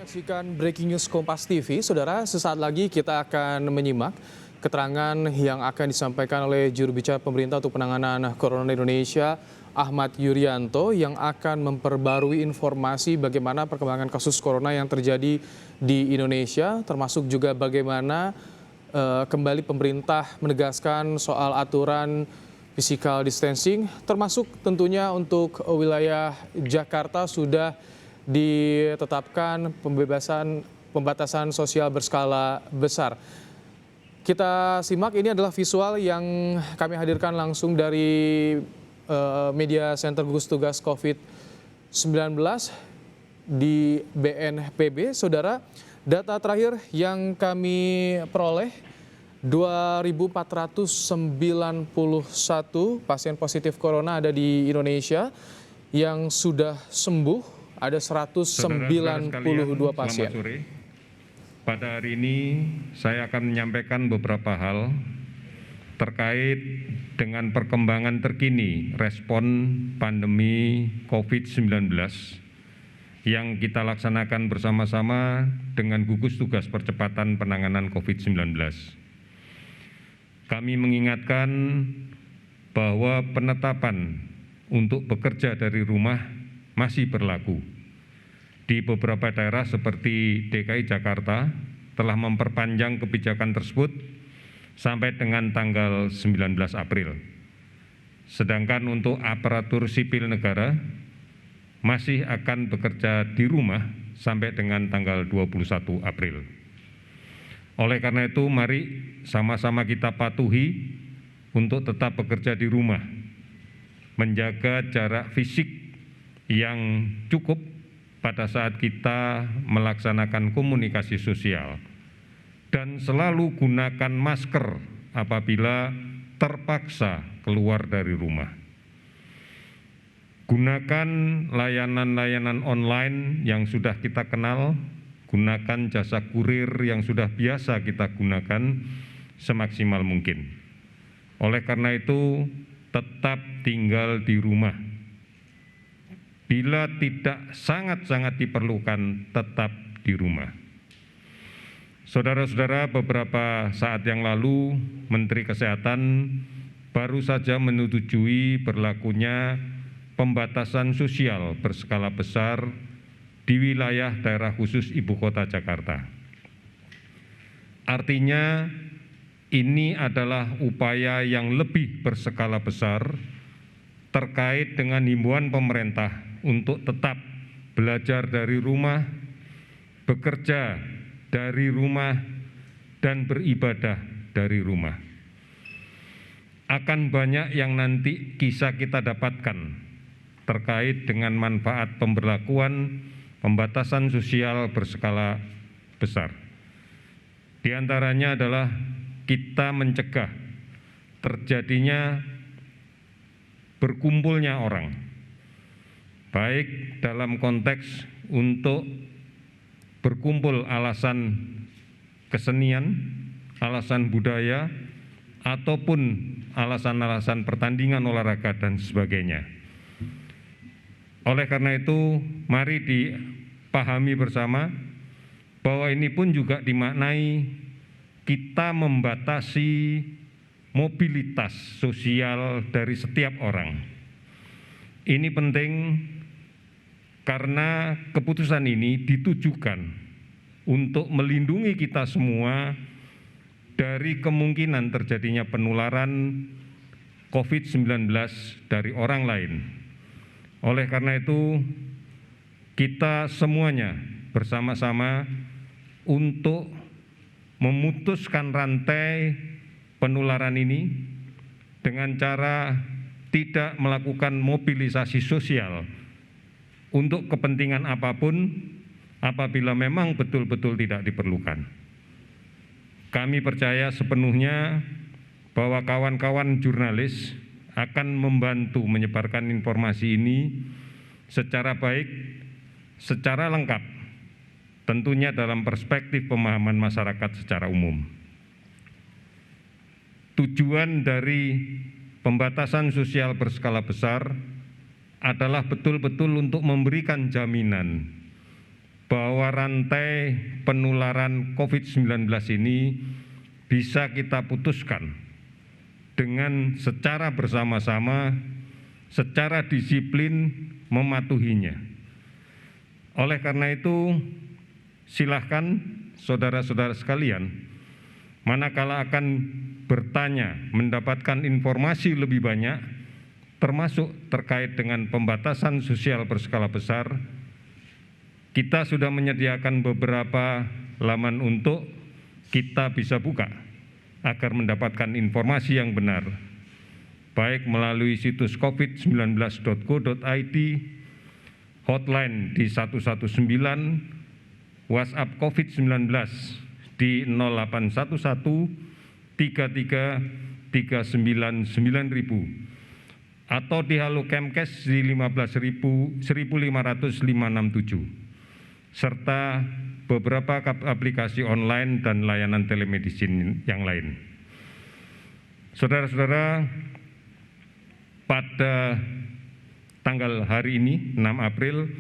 Saksikan Breaking News Kompas TV, Saudara. Sesaat lagi kita akan menyimak keterangan yang akan disampaikan oleh juru bicara pemerintah untuk penanganan Corona di Indonesia, Ahmad Yuryanto, yang akan memperbarui informasi bagaimana perkembangan kasus Corona yang terjadi di Indonesia, termasuk juga bagaimana kembali pemerintah menegaskan soal aturan physical distancing, termasuk tentunya untuk wilayah Jakarta sudah ditetapkan pembatasan sosial berskala besar. Kita simak, ini adalah visual yang kami hadirkan langsung dari Media Center Gugus Tugas COVID-19 di BNPB. Saudara, data terakhir yang kami peroleh, 2.491 pasien positif corona ada di Indonesia, yang sudah sembuh ada 192 pasien. Selamat sore. Pada hari ini saya akan menyampaikan beberapa hal terkait dengan perkembangan terkini respon pandemi COVID-19 yang kita laksanakan bersama-sama dengan gugus tugas percepatan penanganan COVID-19. Kami mengingatkan bahwa penetapan untuk bekerja dari rumah masih berlaku. Di beberapa daerah seperti DKI Jakarta telah memperpanjang kebijakan tersebut sampai dengan tanggal 19 April. Sedangkan untuk aparatur sipil negara masih akan bekerja di rumah sampai dengan tanggal 21 April. Oleh karena itu, mari sama-sama kita patuhi untuk tetap bekerja di rumah, menjaga jarak fisik yang cukup pada saat kita melaksanakan komunikasi sosial, dan selalu gunakan masker apabila terpaksa keluar dari rumah. Gunakan layanan-layanan online yang sudah kita kenal, gunakan jasa kurir yang sudah biasa kita gunakan semaksimal mungkin. Oleh karena itu, tetap tinggal di rumah. Bila tidak sangat-sangat diperlukan, tetap di rumah. Saudara-saudara, beberapa saat yang lalu Menteri Kesehatan baru saja menyetujui berlakunya pembatasan sosial berskala besar di wilayah daerah khusus Ibu Kota Jakarta. Artinya, ini adalah upaya yang lebih berskala besar terkait dengan himbauan pemerintah untuk tetap belajar dari rumah, bekerja dari rumah, dan beribadah dari rumah. Akan banyak yang nanti bisa kita dapatkan terkait dengan manfaat pemberlakuan pembatasan sosial berskala besar. Di antaranya adalah kita mencegah terjadinya berkumpulnya orang, baik dalam konteks untuk berkumpul alasan kesenian, alasan budaya, ataupun alasan-alasan pertandingan olahraga dan sebagainya. Oleh karena itu, mari dipahami bersama bahwa ini pun juga dimaknai kita membatasi mobilitas sosial dari setiap orang. Ini penting karena keputusan ini ditujukan untuk melindungi kita semua dari kemungkinan terjadinya penularan COVID-19 dari orang lain. Oleh karena itu, kita semuanya bersama-sama untuk memutuskan rantai penularan ini dengan cara tidak melakukan mobilisasi sosial untuk kepentingan apapun apabila memang betul-betul tidak diperlukan. Kami percaya sepenuhnya bahwa kawan-kawan jurnalis akan membantu menyebarkan informasi ini secara baik, secara lengkap, tentunya dalam perspektif pemahaman masyarakat secara umum. Tujuan dari pembatasan sosial berskala besar adalah betul-betul untuk memberikan jaminan bahwa rantai penularan COVID-19 ini bisa kita putuskan dengan secara bersama-sama, secara disiplin mematuhinya. Oleh karena itu, silahkan saudara-saudara sekalian, manakala akan bertanya, mendapatkan informasi lebih banyak, termasuk terkait dengan pembatasan sosial berskala besar, kita sudah menyediakan beberapa laman untuk kita bisa buka agar mendapatkan informasi yang benar, baik melalui situs covid19.go.id, hotline di 119, WhatsApp COVID-19 di 0811 33 399 000 atau di Halo Kemkes di 15500 567 serta beberapa aplikasi online dan layanan telemedicine yang lain. Saudara-saudara, pada tanggal hari ini 6 April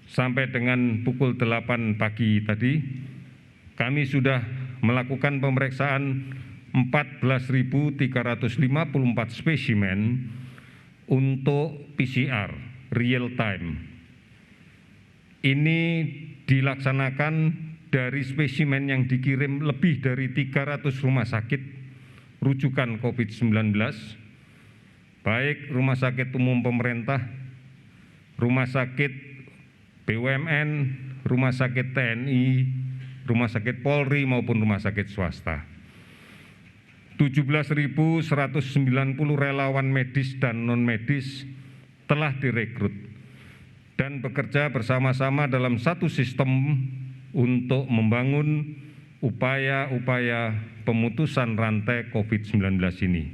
sampai dengan pukul 8 pagi tadi, kami sudah melakukan pemeriksaan 14.354 spesimen untuk PCR real time. Ini dilaksanakan dari spesimen yang dikirim lebih dari 300 rumah sakit rujukan COVID-19, baik rumah sakit umum pemerintah, rumah sakit BUMN, rumah sakit TNI, rumah sakit Polri maupun rumah sakit swasta. 17.190 relawan medis dan non-medis telah direkrut dan bekerja bersama-sama dalam satu sistem untuk membangun upaya-upaya pemutusan rantai COVID-19 ini.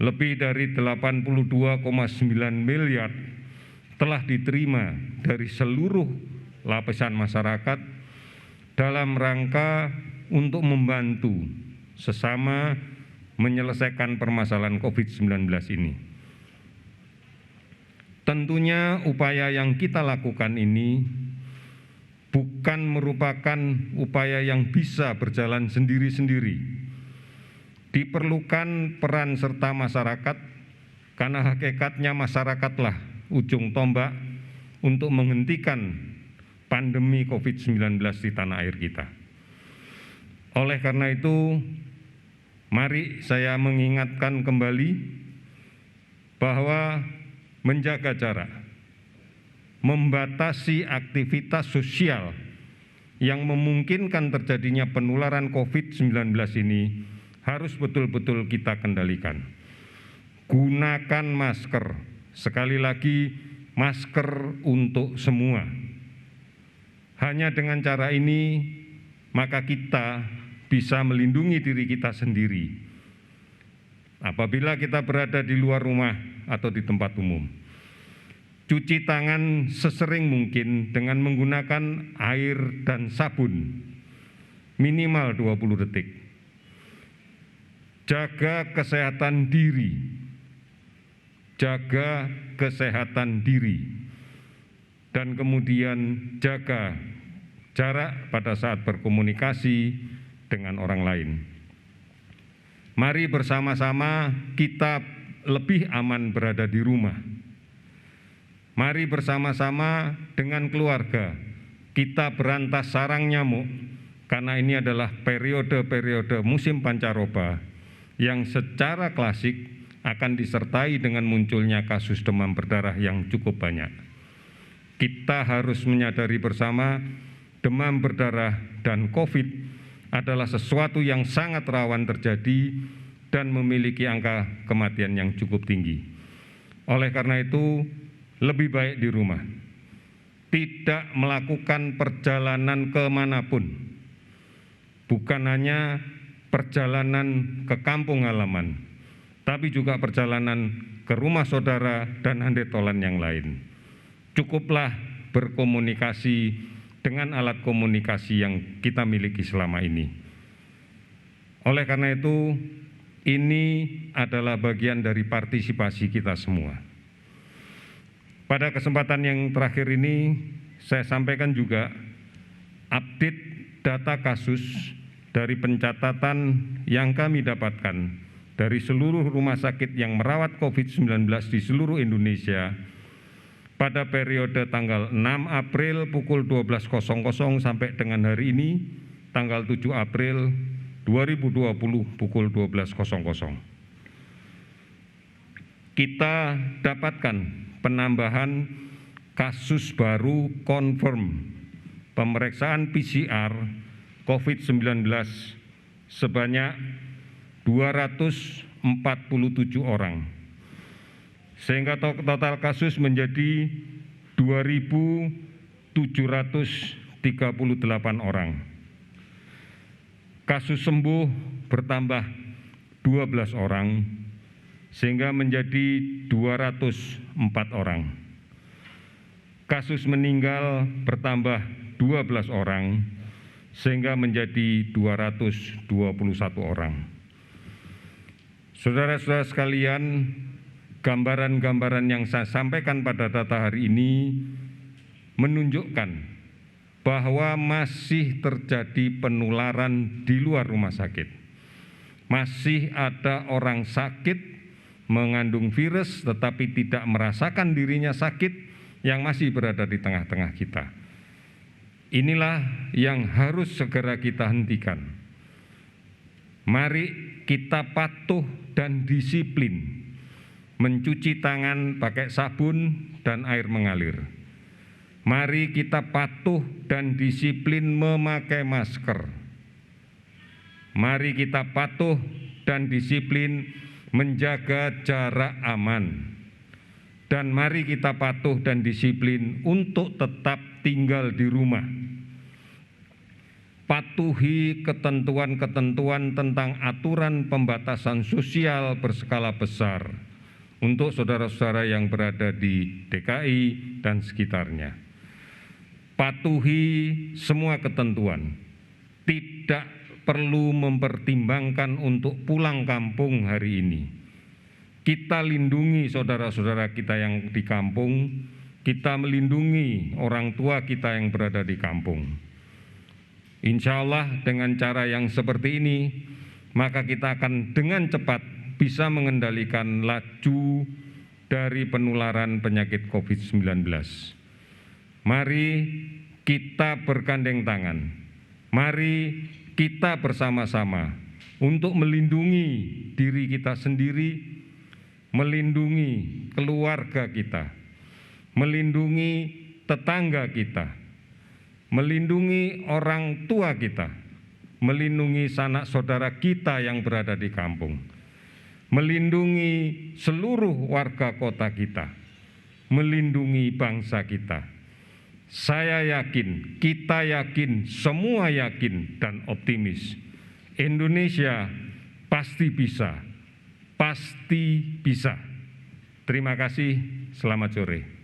Lebih dari 82,9 miliar telah diterima dari seluruh lapisan masyarakat dalam rangka untuk membantu sesama menyelesaikan permasalahan COVID-19 ini. Tentunya upaya yang kita lakukan ini bukan merupakan upaya yang bisa berjalan sendiri-sendiri. Diperlukan peran serta masyarakat, karena hakikatnya masyarakatlah ujung tombak untuk menghentikan pandemi COVID-19 di tanah air kita. Oleh karena itu, mari saya mengingatkan kembali bahwa menjaga jarak, membatasi aktivitas sosial yang memungkinkan terjadinya penularan COVID-19 ini harus betul-betul kita kendalikan. Gunakan masker, sekali lagi masker untuk semua. Hanya dengan cara ini, maka kita bisa melindungi diri kita sendiri apabila kita berada di luar rumah atau di tempat umum. Cuci tangan sesering mungkin dengan menggunakan air dan sabun, minimal 20 detik. Jaga kesehatan diri, jaga kesehatan diri, dan kemudian jaga jarak pada saat berkomunikasi dengan orang lain. Mari bersama-sama kita lebih aman berada di rumah. Mari bersama-sama dengan keluarga kita berantas sarang nyamuk, karena ini adalah periode-periode musim pancaroba yang secara klasik akan disertai dengan munculnya kasus demam berdarah yang cukup banyak. Kita harus menyadari bersama demam berdarah dan COVID adalah sesuatu yang sangat rawan terjadi dan memiliki angka kematian yang cukup tinggi. Oleh karena itu, lebih baik di rumah, tidak melakukan perjalanan kemanapun, bukan hanya perjalanan ke kampung halaman, tapi juga perjalanan ke rumah saudara dan handetolan yang lain. Cukuplah berkomunikasi dengan alat komunikasi yang kita miliki selama ini. Oleh karena itu, ini adalah bagian dari partisipasi kita semua. Pada kesempatan yang terakhir ini, saya sampaikan juga update data kasus dari pencatatan yang kami dapatkan dari seluruh rumah sakit yang merawat COVID-19 di seluruh Indonesia pada periode tanggal 6 April pukul 12.00 sampai dengan hari ini, tanggal 7 April 2020 pukul 12.00. Kita dapatkan penambahan kasus baru confirm pemeriksaan PCR COVID-19 sebanyak 247 orang, sehingga total kasus menjadi 2.738 orang. Kasus sembuh bertambah 12 orang, sehingga menjadi 204 orang. Kasus meninggal bertambah 12 orang, sehingga menjadi 221 orang. Saudara-saudara sekalian, gambaran-gambaran yang saya sampaikan pada data hari ini menunjukkan bahwa masih terjadi penularan di luar rumah sakit. Masih ada orang sakit mengandung virus tetapi tidak merasakan dirinya sakit yang masih berada di tengah-tengah kita. Inilah yang harus segera kita hentikan. Mari kita patuh dan disiplin mencuci tangan pakai sabun dan air mengalir. Mari kita patuh dan disiplin memakai masker. Mari kita patuh dan disiplin menjaga jarak aman. Dan mari kita patuh dan disiplin untuk tetap tinggal di rumah. Patuhi ketentuan-ketentuan tentang aturan pembatasan sosial berskala besar untuk saudara-saudara yang berada di DKI dan sekitarnya. Patuhi semua ketentuan, tidak perlu mempertimbangkan untuk pulang kampung hari ini. Kita lindungi saudara-saudara kita yang di kampung, kita melindungi orang tua kita yang berada di kampung. Insya Allah dengan cara yang seperti ini, maka kita akan dengan cepat bisa mengendalikan laju dari penularan penyakit COVID-19. Mari kita bergandeng tangan, mari kita bersama-sama untuk melindungi diri kita sendiri, melindungi keluarga kita, melindungi tetangga kita, melindungi orang tua kita, melindungi sanak saudara kita yang berada di kampung, melindungi seluruh warga kota kita, melindungi bangsa kita. Saya yakin, kita yakin, semua yakin dan optimis. Indonesia pasti bisa. Pasti bisa. Terima kasih, selamat sore.